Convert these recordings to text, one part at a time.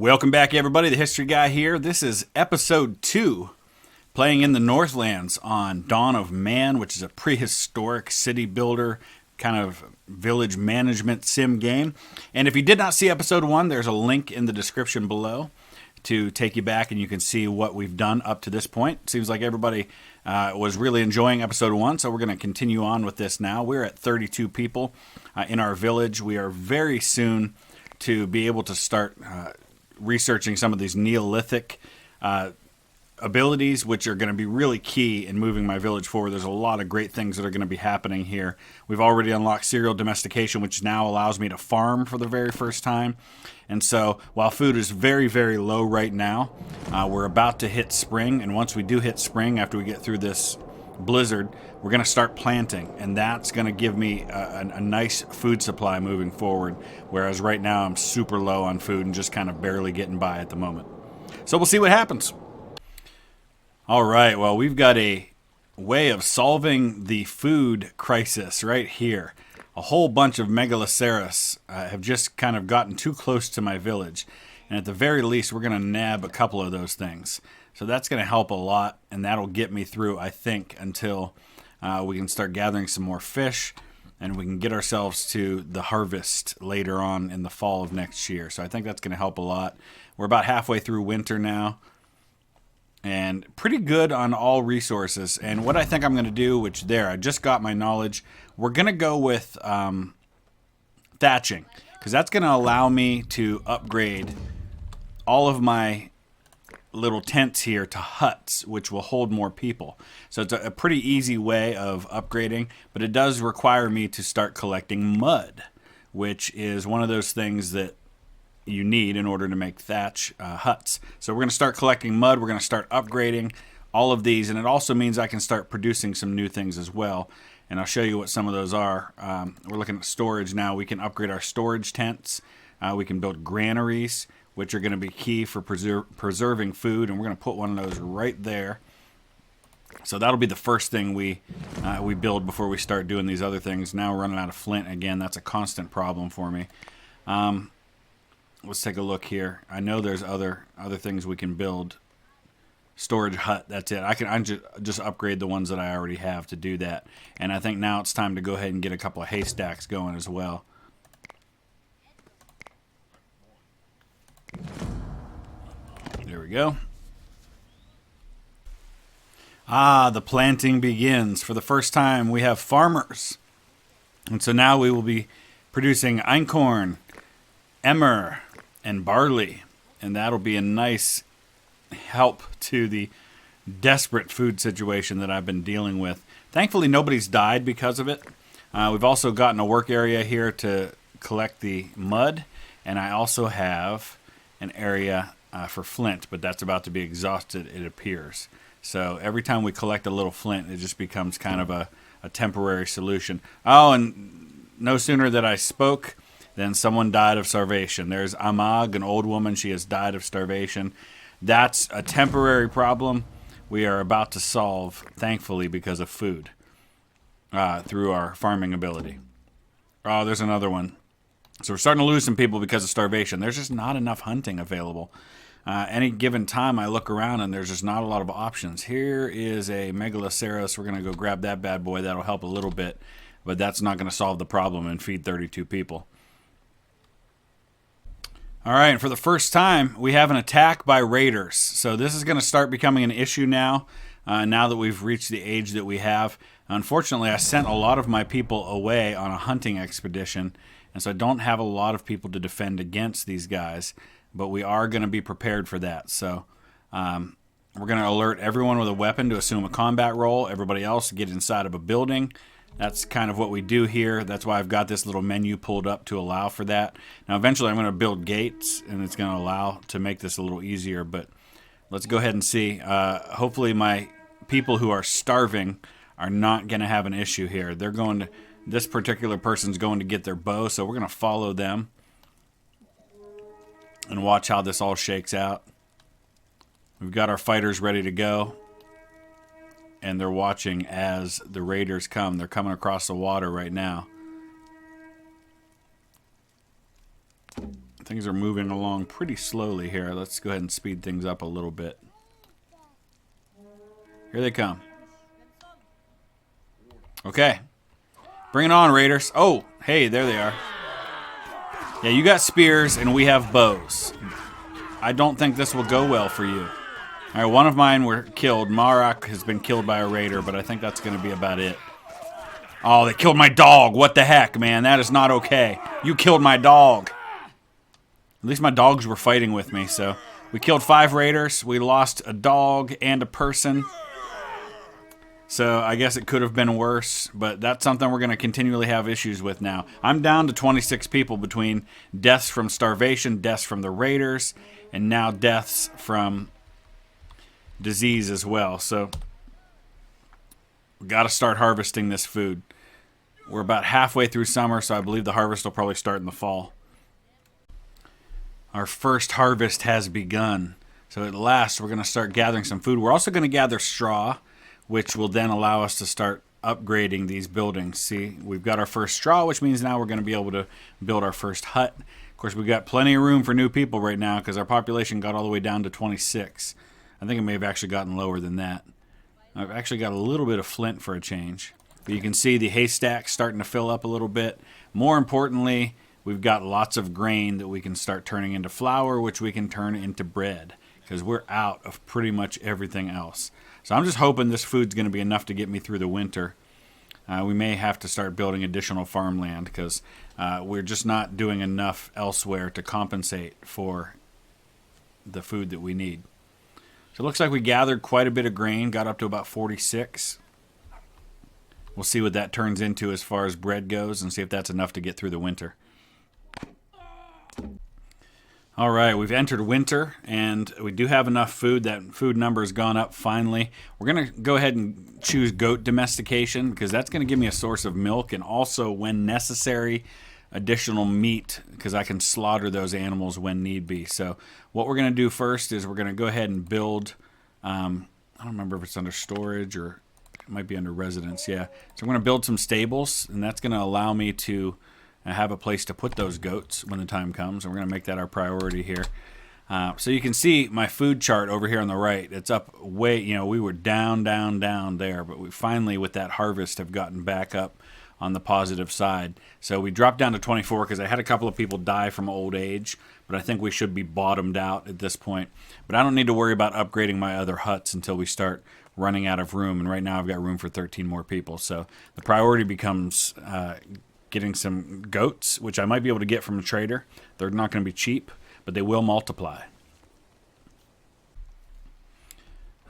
Welcome back, everybody. The History Guy here. This is episode 2, playing in the Northlands on Dawn of Man, which is a prehistoric city builder kind of village management sim game. And if you did not see episode 1, there's a link in the description below to take you back and you can see what we've done up to this point. Seems like everybody was really enjoying episode 1, so we're going to continue on with this now. We're at 32 people in our village. We are very soon to be able to start researching some of these Neolithic abilities, which are going to be really key in moving my village forward. There's a lot of great things that are going to be happening here. We've already unlocked serial domestication, which now allows me to farm for the very first time. And so while food is very, very low right now, we're about to hit spring. And once we do hit spring, after we get through this blizzard, we're going to start planting, and that's going to give me a nice food supply moving forward, whereas right now I'm super low on food and just kind of barely getting by at the moment. So we'll see what happens. All right, well, we've got a way of solving the food crisis right here. A whole bunch of megaloceros have just kind of gotten too close to my village, and at the very least we're going to nab a couple of those things. So that's going to help a lot, and that'll get me through, I think, until we can start gathering some more fish, and we can get ourselves to the harvest later on in the fall of next year. So I think that's going to help a lot. We're about halfway through winter now, and pretty good on all resources. And what I think I'm going to do, which I just got my knowledge, we're going to go with thatching, because that's going to allow me to upgrade all of my little tents here to huts, which will hold more people. So it's a pretty easy way of upgrading, but it does require me to start collecting mud, which is one of those things that you need in order to make thatch huts. So we're going to start collecting mud. We're going to start upgrading all of these, and it also means I can start producing some new things as well. And I'll show you what some of those are. We're looking at storage now. We can upgrade our storage tents. We can build granaries, which are going to be key for preserving food, and we're going to put one of those right there. So that'll be the first thing we build before we start doing these other things. Now we're running out of flint again. That's a constant problem for me. Let's take a look here. I know there's other things we can build. Storage hut, that's it. I can just upgrade the ones that I already have to do that. And I think now it's time to go ahead and get a couple of haystacks going as well. There we go. The planting begins. For the first time, we have farmers. And so now we will be producing einkorn, emmer, and barley. And that'll be a nice help to the desperate food situation that I've been dealing with. Thankfully, nobody's died because of it. We've also gotten a work area here to collect the mud. And I also have an area for flint, but that's about to be exhausted, it appears. So every time we collect a little flint, it just becomes kind of a temporary solution. Oh, and no sooner that I spoke than someone died of starvation. There's Amag, an old woman. She has died of starvation. That's a temporary problem we are about to solve, thankfully, because of food through our farming ability. Oh, there's another one. So we're starting to lose some people because of starvation. There's just not enough hunting available. Any given time I look around and there's just not a lot of options. Here is a megaloceros. We're going to go grab that bad boy. That'll help a little bit, but that's not going to solve the problem and feed 32 people. All right, and for the first time, we have an attack by raiders. So this is going to start becoming an issue now, now that we've reached the age that we have. Unfortunately, I sent a lot of my people away on a hunting expedition, and so I don't have a lot of people to defend against these guys, but we are going to be prepared for that. So we're going to alert everyone with a weapon to assume a combat role, everybody else to get inside of a building. That's kind of what we do here. That's why I've got this little menu pulled up to allow for that. Now, eventually I'm going to build gates, and it's going to allow to make this a little easier, but let's go ahead and see. Hopefully my people who are starving are not going to have an issue here. They're going to... This particular person's going to get their bow, so we're going to follow them and watch how this all shakes out. We've got our fighters ready to go, and they're watching as the raiders come. They're coming across the water right now. Things are moving along pretty slowly here. Let's go ahead and speed things up a little bit. Here they come. Okay. Bring it on, Raiders. Oh, hey, there they are. Yeah, you got spears and we have bows. I don't think this will go well for you. All right, one of mine were killed. Marak has been killed by a raider, but I think that's going to be about it. Oh, they killed my dog. What the heck, man? That is not okay. You killed my dog. At least my dogs were fighting with me, so we killed 5 raiders. We lost a dog and a person. So I guess it could have been worse, but that's something we're going to continually have issues with now. I'm down to 26 people between deaths from starvation, deaths from the raiders, and now deaths from disease as well. So we got to start harvesting this food. We're about halfway through summer, so I believe the harvest will probably start in the fall. Our first harvest has begun. So at last, we're going to start gathering some food. We're also going to gather straw, which will then allow us to start upgrading these buildings. See, we've got our first straw, which means now we're going to be able to build our first hut. Of course, we've got plenty of room for new people right now because our population got all the way down to 26. I think it may have actually gotten lower than that. I've actually got a little bit of flint for a change. But you can see the haystacks starting to fill up a little bit. More importantly, we've got lots of grain that we can start turning into flour, which we can turn into bread because we're out of pretty much everything else. So I'm just hoping this food's going to be enough to get me through the winter. We may have to start building additional farmland because we're just not doing enough elsewhere to compensate for the food that we need. So it looks like we gathered quite a bit of grain, got up to about 46. We'll see what that turns into as far as bread goes and see if that's enough to get through the winter. All right, we've entered winter, and we do have enough food. That food number has gone up finally. We're going to go ahead and choose goat domestication because that's going to give me a source of milk and also, when necessary, additional meat because I can slaughter those animals when need be. So what we're going to do first is we're going to go ahead and build, I don't remember if it's under storage or it might be under residence, yeah. So I'm going to build some stables, and that's going to allow me to have a place to put those goats when the time comes. And we're going to make that our priority here. So you can see my food chart over here on the right. It's up way, we were down there, but we finally, with that harvest, have gotten back up on the positive side. So we dropped down to 24 because I had a couple of people die from old age, but I think we should be bottomed out at this point. But I don't need to worry about upgrading my other huts until we start running out of room. And right now I've got room for 13 more people. So the priority becomes getting some goats, which I might be able to get from a trader. They're not going to be cheap, but they will multiply.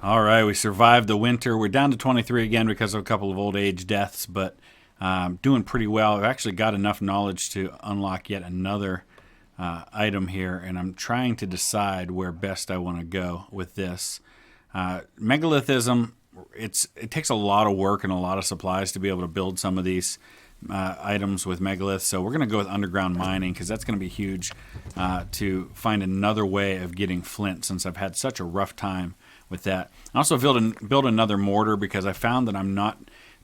All right, we survived the winter. We're down to 23 again because of a couple of old age deaths, but doing pretty well. I've actually got enough knowledge to unlock yet another item here, and I'm trying to decide where best I want to go with this. Megalithism, it takes a lot of work and a lot of supplies to be able to build some of these items with megaliths, so we're going to go with underground mining because that's going to be huge to find another way of getting flint since I've had such a rough time with that. I also build another mortar because I found that I'm not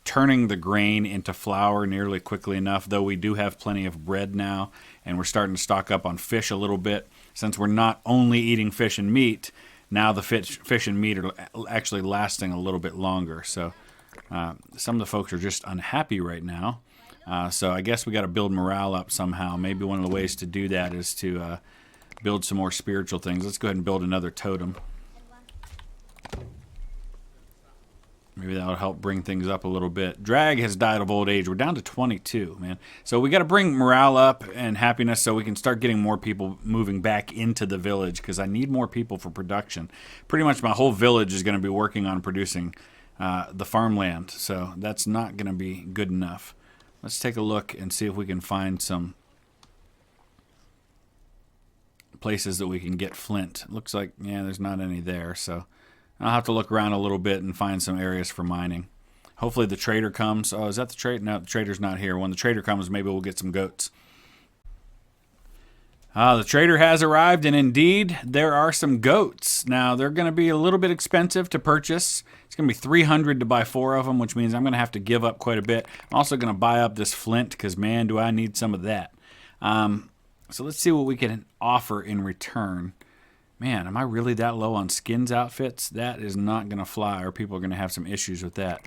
turning the grain into flour nearly quickly enough, though we do have plenty of bread now, and we're starting to stock up on fish a little bit. Since we're not only eating fish and meat, now the fish and meat are actually lasting a little bit longer. So some of the folks are just unhappy right now. So I guess we got to build morale up somehow. Maybe one of the ways to do that is to build some more spiritual things. Let's go ahead and build another totem. Maybe that'll help bring things up a little bit. Drag has died of old age. We're down to 22, man. So we got to bring morale up and happiness so we can start getting more people moving back into the village because I need more people for production. Pretty much my whole village is going to be working on producing the farmland, so that's not going to be good enough. Let's take a look and see if we can find some places that we can get flint. Looks like, yeah, there's not any there, so I'll have to look around a little bit and find some areas for mining. Hopefully the trader comes. Oh, is that the trader? No, the trader's not here. When the trader comes, maybe we'll get some goats. The trader has arrived, and indeed, there are some goats. Now, they're going to be a little bit expensive to purchase. It's going to be 300 to buy 4 of them, which means I'm going to have to give up quite a bit. I'm also going to buy up this flint because, man, do I need some of that. So let's see what we can offer in return. Man, am I really that low on skins outfits? That is not going to fly, or people are going to have some issues with that.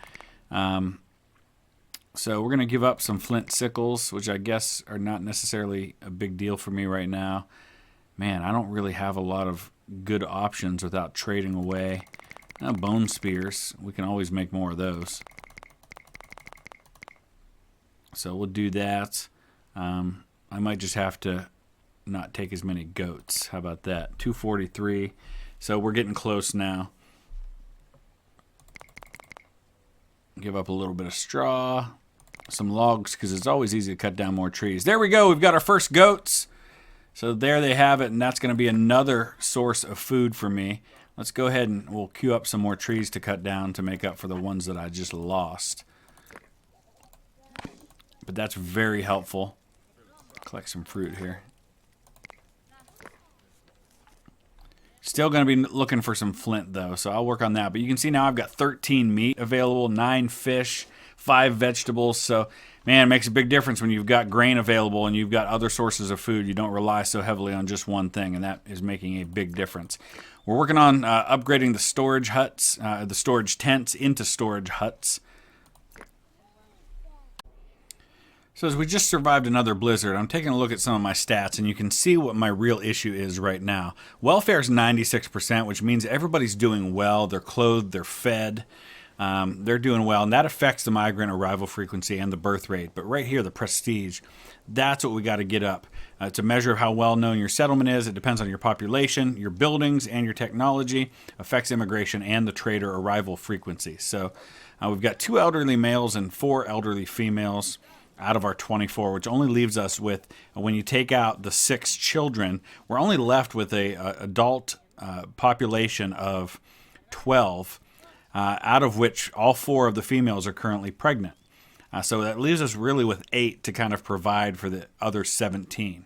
So we're going to give up some flint sickles, which I guess are not necessarily a big deal for me right now. Man, I don't really have a lot of good options without trading away. Bone spears. We can always make more of those. So we'll do that. I might just have to not take as many goats. How about that? 243. So we're getting close now. Give up a little bit of straw. Some logs, because it's always easy to cut down more trees. There we go. We've got our first goats. So there they have it, and that's going to be another source of food for me. Let's go ahead and we'll queue up some more trees to cut down to make up for the ones that I just lost. But that's very helpful. Collect some fruit here. Still going to be looking for some flint, though, so I'll work on that. But you can see now I've got 13 meat available, 9 fish, 5 vegetables. So, man, it makes a big difference when you've got grain available and you've got other sources of food. You don't rely so heavily on just one thing, and that is making a big difference. We're working on upgrading the storage huts, the storage tents into storage huts. So as we just survived another blizzard, I'm taking a look at some of my stats, and you can see what my real issue is right now. Welfare is 96%, which means everybody's doing well. They're clothed, they're fed, they're doing well, and that affects the migrant arrival frequency and the birth rate. But right here, the prestige, that's what we got to get up. It's a measure of how well known your settlement is. It depends on your population, your buildings, and your technology. Affects immigration and the trader arrival frequency. So we've got 2 elderly males and 4 elderly females out of our 24, which only leaves us with, when you take out the 6 children, we're only left with a adult population of 12, out of which all 4 of the females are currently pregnant. So that leaves us really with 8 to kind of provide for the other 17.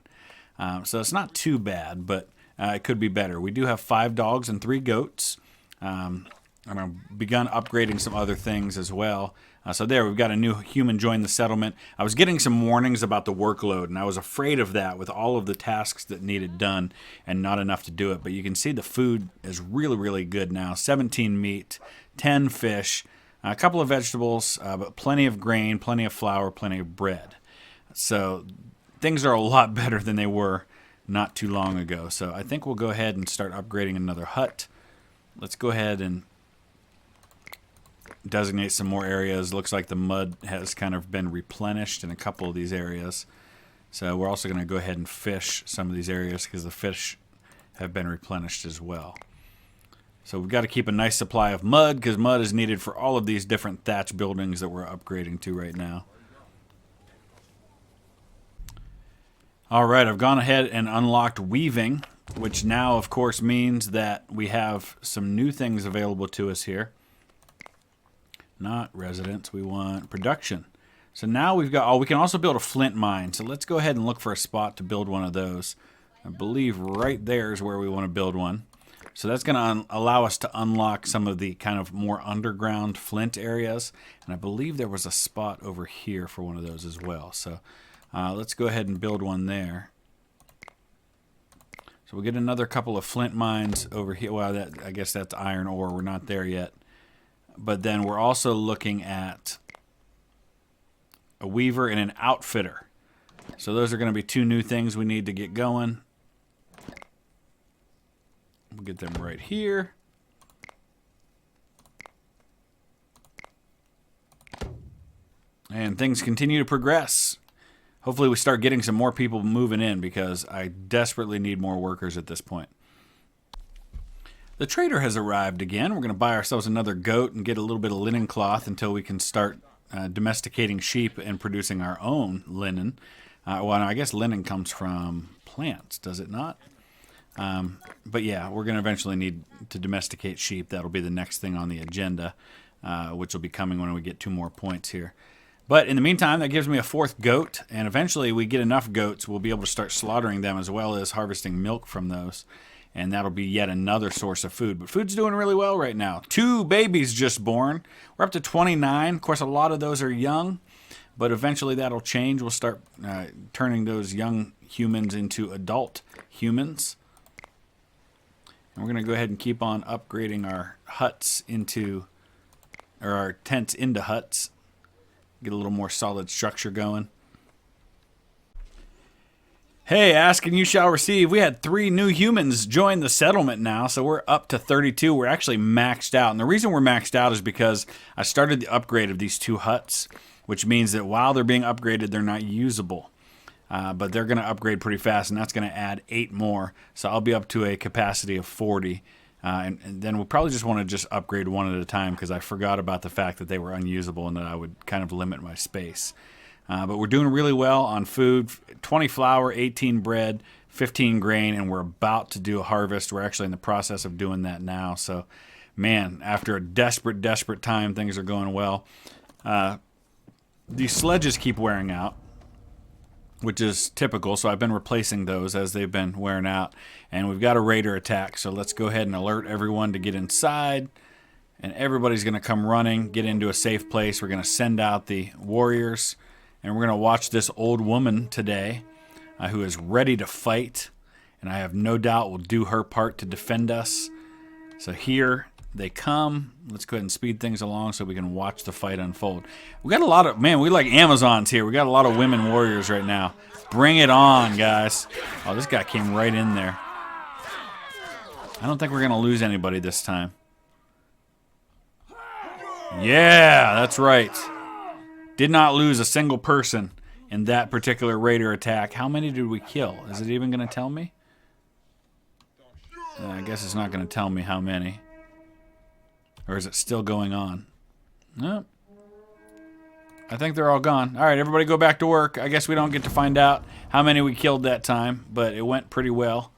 So it's not too bad, but it could be better. We do have 5 dogs and 3 goats. And I've begun upgrading some other things as well. So there, we've got a new human join the settlement. I was getting some warnings about the workload, and I was afraid of that with all of the tasks that needed done and not enough to do it. But you can see the food is really, really good now. 17 meat, 10 fish, a couple of vegetables, but plenty of grain, plenty of flour, plenty of bread. So things are a lot better than they were not too long ago. So I think we'll go ahead and start upgrading another hut. Let's go ahead and designate some more areas. Looks like the mud has kind of been replenished in a couple of these areas. So we're also going to go ahead and fish some of these areas because the fish have been replenished as well. So we've got to keep a nice supply of mud because mud is needed for all of these different thatch buildings that we're upgrading to right now. All right, I've gone ahead and unlocked weaving, which now, of course, means that we have some new things available to us here. Not residence, we want production. So now we've got, we can also build a flint mine. So let's go ahead and look for a spot to build one of those. I believe right there is where we want to build one. So that's going to allow us to unlock some of the kind of more underground flint areas. And I believe there was a spot over here for one of those as well. So let's go ahead and build one there. So we'll get another couple of flint mines over here. Well, I guess that's iron ore. We're not there yet. But then we're also looking at a weaver and an outfitter. So those are going to be 2 new things we need to get going. We'll get them right here. And things continue to progress. Hopefully we start getting some more people moving in because I desperately need more workers at this point. The trader has arrived again. We're going to buy ourselves another goat and get a little bit of linen cloth until we can start domesticating sheep and producing our own linen. Well, I guess linen comes from plants, does it not? But yeah, we're going to eventually need to domesticate sheep. That'll be the next thing on the agenda, which will be coming when we get 2 more points here. But in the meantime, that gives me a 4th goat, and eventually we get enough goats, we'll be able to start slaughtering them as well as harvesting milk from those. And that'll be yet another source of food. But food's doing really well right now. 2 babies just born. We're up to 29. Of course, a lot of those are young. but eventually that'll change. We'll start turning those young humans into adult humans. And we're going to go ahead and keep on upgrading our huts into, or our tents into huts. Get a little more solid structure going. Hey, ask and you shall receive. We had 3 new humans join the settlement now, so we're up to 32. We're actually maxed out. And the reason we're maxed out is because I started the upgrade of these 2 huts, which means that while they're being upgraded, they're not usable. But they're going to upgrade pretty fast, and that's going to add 8 more. So I'll be up to a capacity of 40. And then we'll probably just want to just upgrade one at a time because I forgot about the fact that they were unusable and that I would kind of limit my space. But we're doing really well on food. 20 flour, 18 bread, 15 grain, and we're about to do a harvest. We're actually in the process of doing that now. So, man, after a desperate, desperate time, things are going well. These sledges keep wearing out, which is typical, so I've been replacing those as they've been wearing out. And we've got a raider attack, so let's go ahead and alert everyone to get inside. And everybody's going to come running, get into a safe place. We're going to send out the warriors. And we're going to watch this old woman today who is ready to fight. And I have no doubt will do her part to defend us. So here they come. Let's go ahead and speed things along so we can watch the fight unfold. We got a lot of, man, we like Amazons here. We got a lot of women warriors right now. Bring it on, guys. Oh, this guy came right in there. I don't think we're going to lose anybody this time. Yeah, that's right. Did not lose a single person in that particular raider attack. How many did we kill? Is it even going to tell me? I guess it's not going to tell me how many. Or is it still going on? No. I think they're all gone. All right, everybody go back to work. I guess we don't get to find out how many we killed that time, but it went pretty well.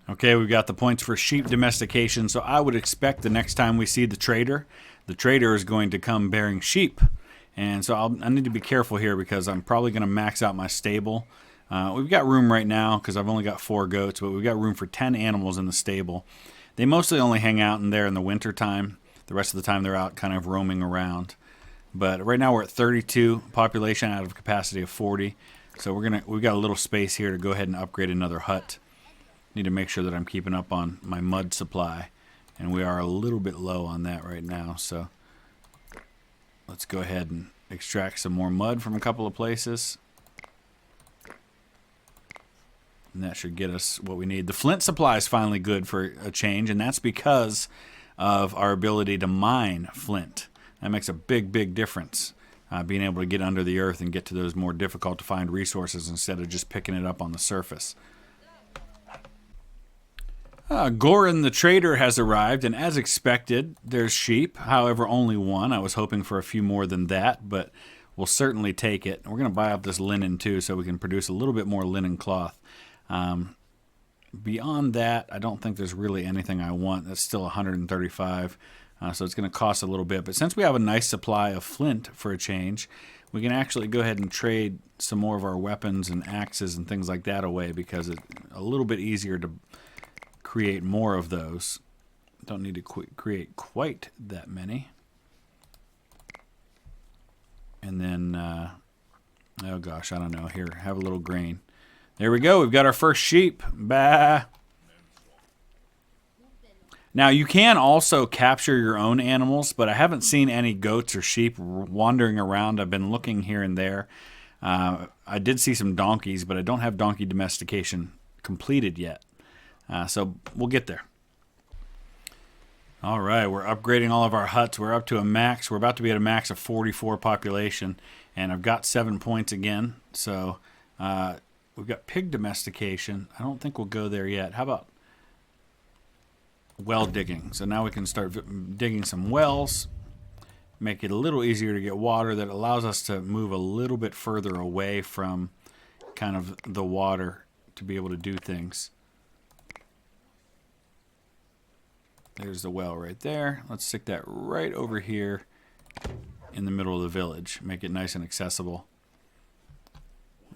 Okay, we've got the points for sheep domestication, so I would expect the next time we see the trader is going to come bearing sheep. And so I need to be careful here because I'm probably going to max out my stable. We've got room right now because I've only got 4 goats, but we've got room for 10 animals in the stable. They mostly only hang out in there in the winter time. The rest of the time they're out kind of roaming around. But right now we're at 32 population out of a capacity of 40. So we've got a little space here to go ahead and upgrade another hut. Need to make sure that I'm keeping up on my mud supply. And we are a little bit low on that right now. So let's go ahead and extract some more mud from a couple of places. And that should get us what we need. The flint supply is finally good for a change, and that's because of our ability to mine flint. That makes a big, big difference, being able to get under the earth and get to those more difficult to find resources instead of just picking it up on the surface. Goran the trader has arrived, and as expected, there's sheep. However, only one. I was hoping for a few more than that, but we'll certainly take it. We're going to buy up this linen too so we can produce a little bit more linen cloth. Beyond that, I don't think there's really anything I want. That's still 135, so it's going to cost a little bit. But since we have a nice supply of flint for a change, we can actually go ahead and trade some more of our weapons and axes and things like that away because it's a little bit easier to create more of those. Don't need to create quite that many. And then, oh gosh, I don't know. Here, have a little grain. There we go. We've got our first sheep. Bah. Now, you can also capture your own animals, but I haven't seen any goats or sheep wandering around. I've been looking here and there. I did see some donkeys, but I don't have donkey domestication completed yet. So we'll get there. All right, we're upgrading all of our huts. We're up to a max. We're about to be at a max of 44 population, and I've got 7 points again. So we've got pig domestication. I don't think we'll go there yet. How about well digging? So now we can start digging some wells, make it a little easier to get water that allows us to move a little bit further away from kind of the water to be able to do things. There's the well right there. Let's stick that right over here in the middle of the village. Make it nice and accessible.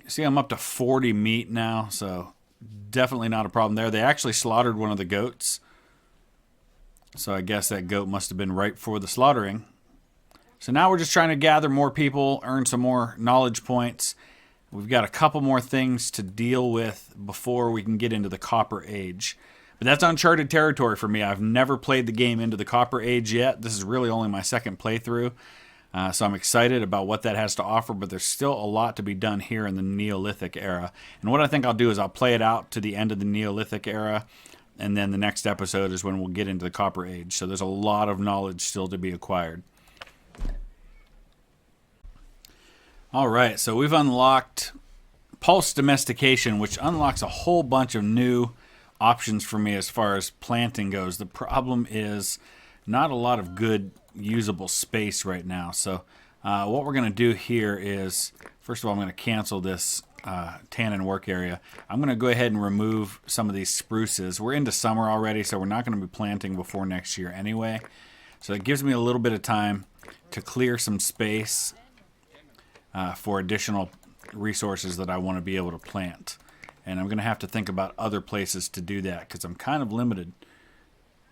See, I'm up to 40 meat now, so definitely not a problem there. They actually slaughtered one of the goats. So I guess that goat must have been ripe for the slaughtering. So now we're just trying to gather more people, earn some more knowledge points. We've got a couple more things to deal with before we can get into the Copper Age. But that's uncharted territory for me. I've never played the game into the Copper Age yet. This is really only my second playthrough. So I'm excited about what that has to offer, but there's still a lot to be done here in the Neolithic era. And what I think I'll do is I'll play it out to the end of the Neolithic era, and then the next episode is when we'll get into the Copper Age. So there's a lot of knowledge still to be acquired. All right, so we've unlocked Pulse Domestication, which unlocks a whole bunch of new options for me as far as planting goes. The problem is not a lot of good usable space right now. So what we're going to do here is, first of all, I'm going to cancel this tannin work area. I'm going to go ahead and remove some of these spruces. We're into summer already, so we're not going to be planting before next year anyway. So it gives me a little bit of time to clear some space for additional resources that I want to be able to plant. And I'm going to have to think about other places to do that because I'm kind of limited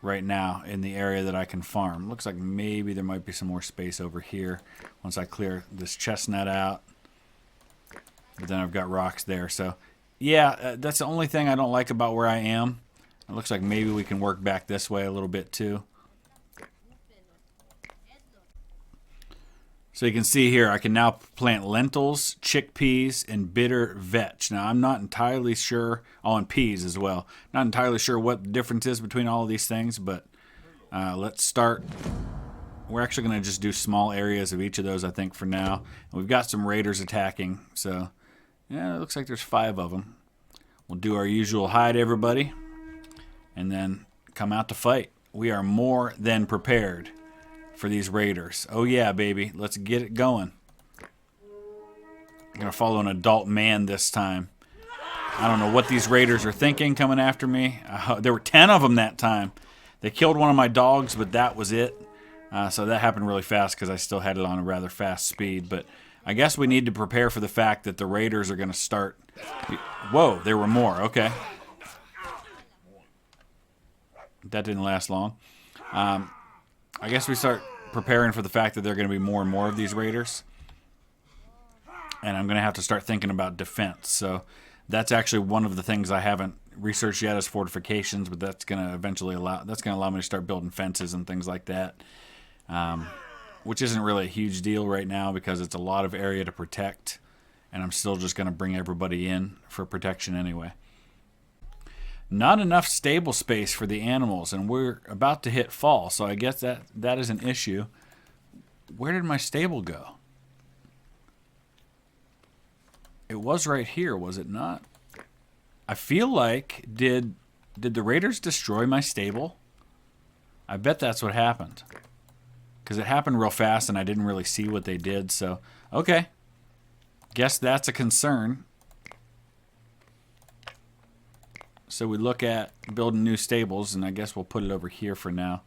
right now in the area that I can farm. Looks like maybe there might be some more space over here once I clear this chestnut out. But then I've got rocks there. So yeah, that's the only thing I don't like about where I am. It looks like maybe we can work back this way a little bit too. So you can see here, I can now plant lentils, chickpeas, and bitter vetch. Now, I'm not entirely sure, and peas as well. Not entirely sure what the difference is between all of these things, but let's start. We're actually going to just do small areas of each of those, I think, for now. And we've got some raiders attacking, so yeah, it looks like there's 5 of them. We'll do our usual hide, everybody, and then come out to fight. We are more than prepared for these raiders. Oh yeah, baby. Let's get it going. I'm going to follow an adult man this time. I don't know what these raiders are thinking coming after me. There were 10 of them that time. They killed one of my dogs, but that was it. So that happened really fast because I still had it on a rather fast speed. But I guess we need to prepare for the fact that the raiders are going to start. Whoa, there were more. Okay. That didn't last long. I guess we start preparing for the fact that there are going to be more and more of these raiders. And I'm going to have to start thinking about defense. So that's actually one of the things I haven't researched yet is fortifications, but that's going to eventually allow me to start building fences and things like that. Which isn't really a huge deal right now because it's a lot of area to protect. And I'm still just going to bring everybody in for protection anyway. Not enough stable space for the animals, and we're about to hit fall, so I guess that is an issue. Where did my stable go? It was right here, was it not? I feel like, did the raiders destroy my stable? I bet that's what happened. Because it happened real fast, and I didn't really see what they did, so, okay. Guess that's a concern. So we look at building new stables, and I guess we'll put it over here for now.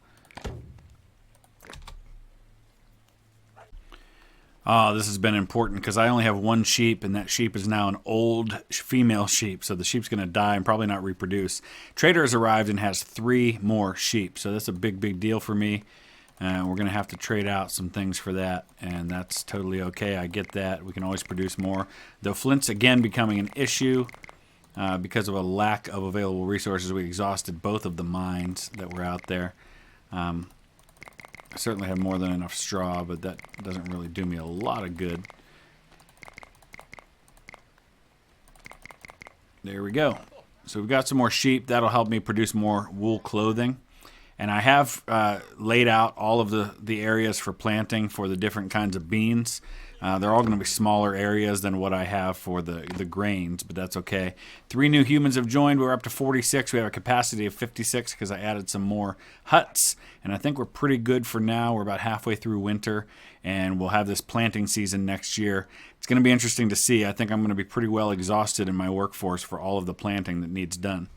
Oh, this has been important because I only have 1 sheep, and that sheep is now an old female sheep. So the sheep's going to die and probably not reproduce. Trader has arrived and has 3 more sheep. So that's a big, big deal for me. We're going to have to trade out some things for that, and that's totally okay. I get that. We can always produce more. Though flint's again becoming an issue. Because of a lack of available resources, we exhausted both of the mines that were out there. I certainly have more than enough straw, but that doesn't really do me a lot of good. There we go. So we've got some more sheep. That'll help me produce more wool clothing. And I have laid out all of the areas for planting for the different kinds of beans. They're all going to be smaller areas than what I have for the grains, but that's okay. 3 new humans have joined. We're up to 46. We have a capacity of 56 because I added some more huts, and I think we're pretty good for now. We're about halfway through winter, and we'll have this planting season next year. It's going to be interesting to see. I think I'm going to be pretty well exhausted in my workforce for all of the planting that needs done.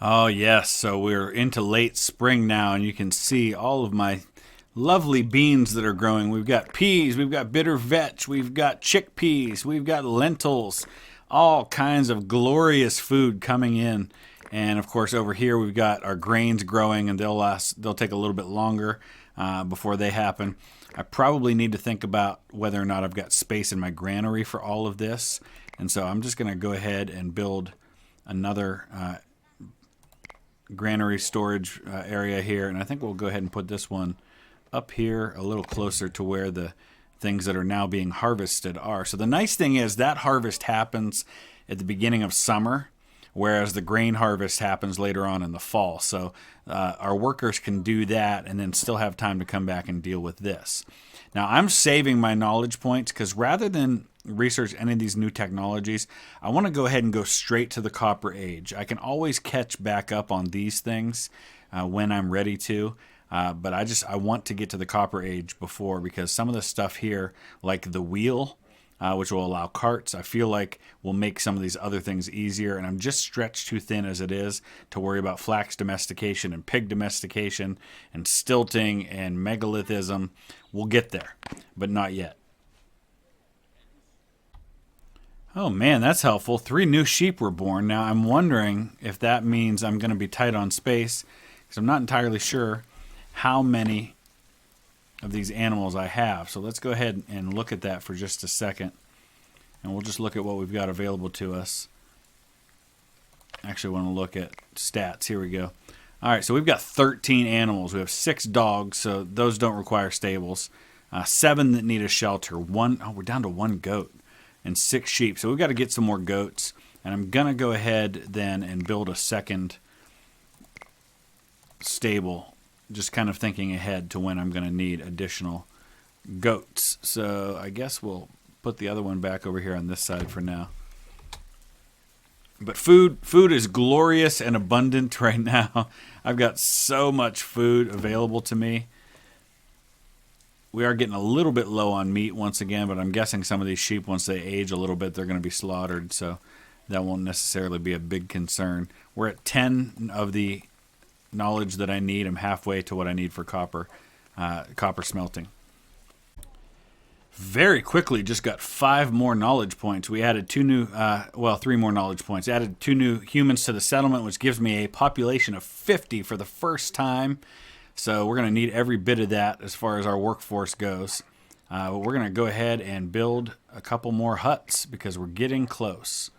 Oh, yes, so we're into late spring now, and you can see all of my lovely beans that are growing. We've got peas, we've got bitter vetch, we've got chickpeas, we've got lentils, all kinds of glorious food coming in. And of course over here we've got our grains growing, and they'll take a little bit longer. before they happen. I probably need to think about whether or not I've got space in my granary for all of this. And so I'm just going to go ahead and build another granary storage area here. And I think we'll go ahead and put this one up here a little closer to where the things that are now being harvested are. So the nice thing is that harvest happens at the beginning of summer, whereas the grain harvest happens later on in the fall. So our workers can do that and then still have time to come back and deal with this. Now I'm saving my knowledge points because rather than research any of these new technologies, I want to go ahead and go straight to the Copper Age. I can always catch back up on these things when I'm ready to. But I want to get to the Copper Age before, because some of the stuff here, like the wheel, which will allow carts, I feel like will make some of these other things easier. And I'm just stretched too thin as it is to worry about flax domestication and pig domestication and stilting and megalithism. We'll get there, but not yet. Oh man, that's helpful. 3 new sheep were born. Now I'm wondering if that means I'm going to be tight on space, because I'm not entirely sure how many of these animals I have. So let's go ahead and look at that for just a second. And we'll just look at what we've got available to us. Actually, I want to look at stats. Here we go. All right, so we've got 13 animals. We have 6 dogs, so those don't require stables. 7 that need a shelter. We're down to 1 goat. And 6 sheep. So we've got to get some more goats. And I'm going to go ahead then and build a second stable, just kind of thinking ahead to when I'm going to need additional goats. So I guess we'll put the other one back over here on this side for now. But food is glorious and abundant right now. I've got so much food available to me. We are getting a little bit low on meat once again, but I'm guessing some of these sheep, once they age a little bit, they're going to be slaughtered. So that won't necessarily be a big concern. We're at 10 of the knowledge that I need. I'm halfway to what I need for copper smelting. Very quickly, just got 5 more knowledge points. We added 3 more knowledge points. Added 2 new humans to the settlement, which gives me a population of 50 for the first time. So we're going to need every bit of that as far as our workforce goes. But we're going to go ahead and build a couple more huts because we're getting close.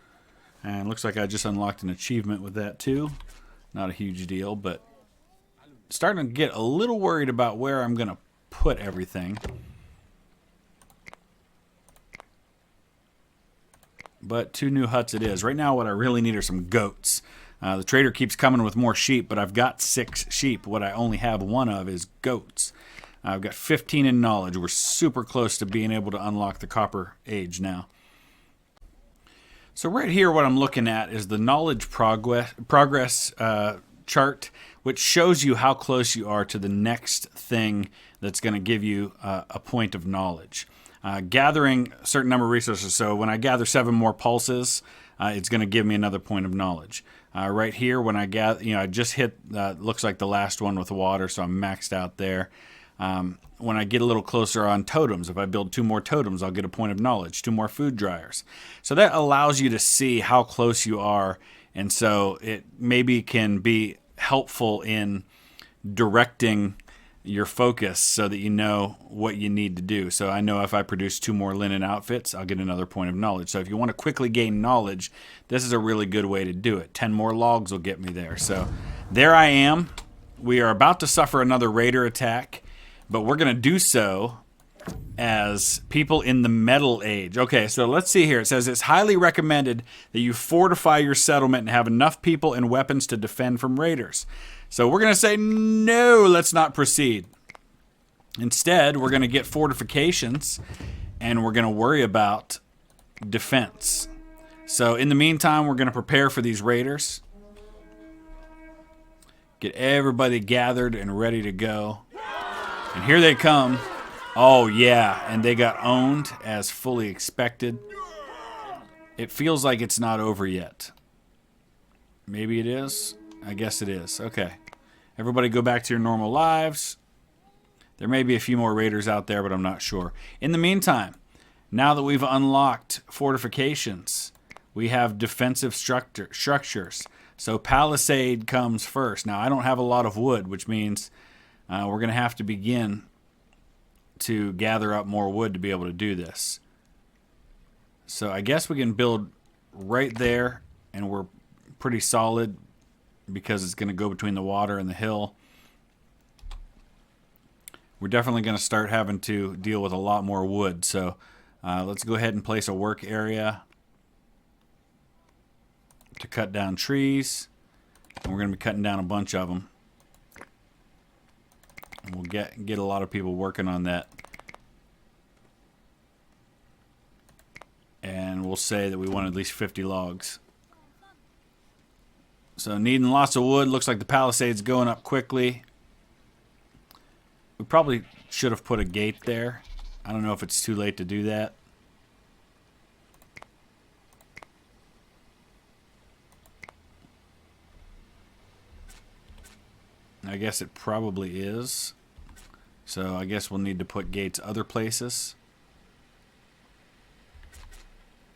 And it looks like I just unlocked an achievement with that too. Not a huge deal, but starting to get a little worried about where I'm going to put everything. But 2 new huts it is. Right now what I really need are some goats. The trader keeps coming with more sheep, but I've got 6 sheep. What I only have 1 of is goats. I've got 15 in knowledge. We're super close to being able to unlock the Copper Age now. So right here what I'm looking at is the knowledge progress chart, which shows you how close you are to the next thing that's going to give you a point of knowledge. Gathering a certain number of resources. So when I gather 7 more pulses, it's going to give me another point of knowledge. Right here, when I gather, I just hit, looks like the last one with water, so I'm maxed out there. When I get a little closer on totems, if I build 2 more totems, I'll get a point of knowledge, 2 more food dryers. So that allows you to see how close you are, and so it maybe can be helpful in directing your focus so that you know what you need to do. So I know if I produce 2 more linen outfits, I'll get another point of knowledge. So if you want to quickly gain knowledge, this is a really good way to do it. 10 more logs will get me there. So there I am. We are about to suffer another raider attack, but we're going to do so as people in the Metal Age. Okay, so let's see here. It says it's highly recommended that you fortify your settlement and have enough people and weapons to defend from raiders. So we're going to say, no, let's not proceed. Instead, we're going to get fortifications, and we're going to worry about defense. So in the meantime, we're going to prepare for these raiders. Get everybody gathered and ready to go. And here they come. Oh, yeah, and they got owned as fully expected. It feels like it's not over yet. Maybe it is. I guess it is. Okay. Everybody go back to your normal lives. There may be a few more raiders out there, but I'm not sure. In the meantime, now that we've unlocked fortifications, we have defensive structures. So palisade comes first. Now, I don't have a lot of wood, which means we're going to have to begin to gather up more wood to be able to do this. So I guess we can build right there, and we're pretty solid because it's going to go between the water and the hill. We're definitely going to start having to deal with a lot more wood. So let's go ahead and place a work area to cut down trees. And we're going to be cutting down a bunch of them. And we'll get a lot of people working on that. And we'll say that we want at least 50 logs. So needing lots of wood. Looks like the palisade's going up quickly. We probably should have put a gate there. I don't know if it's too late to do that. I guess it probably is. So I guess we'll need to put gates other places.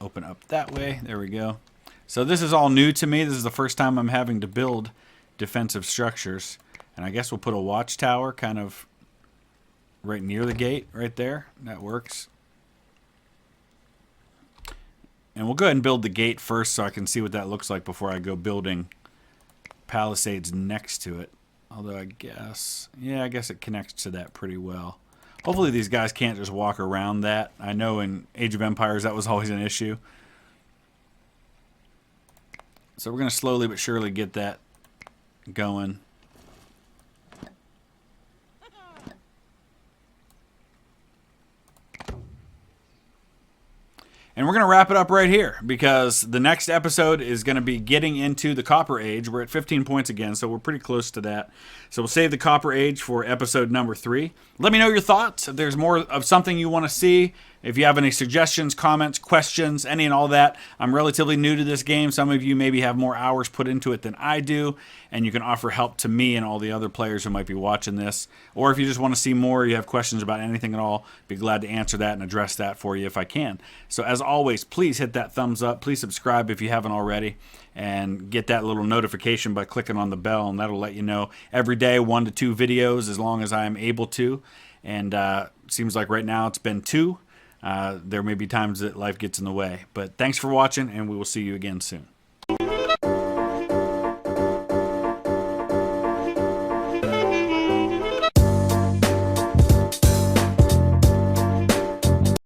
Open up that way. There we go. So this is all new to me. This is the first time I'm having to build defensive structures. And I guess we'll put a watchtower kind of right near the gate right there. That works. And we'll go ahead and build the gate first so I can see what that looks like before I go building palisades next to it. Although I guess, yeah, I guess it connects to that pretty well. Hopefully these guys can't just walk around that. I know in Age of Empires that was always an issue. So we're going to slowly but surely get that going. And we're going to wrap it up right here because the next episode is going to be getting into the Copper Age. We're at 15 points again, so we're pretty close to that. So we'll save the Copper Age for episode number 3. Let me know your thoughts. If there's more of something you want to see, if you have any suggestions, comments, questions, any and all that. I'm relatively new to this game. Some of you maybe have more hours put into it than I do, and you can offer help to me and all the other players who might be watching this. Or if you just want to see more, you have questions about anything at all, be glad to answer that and address that for you if I can. So as always, please hit that thumbs up. Please subscribe if you haven't already, and get that little notification by clicking on the bell, and that'll let you know every day 1 to 2 videos as long as I am able to. And seems like right now it's been 2. There may be times that life gets in the way. But thanks for watching, and we will see you again soon.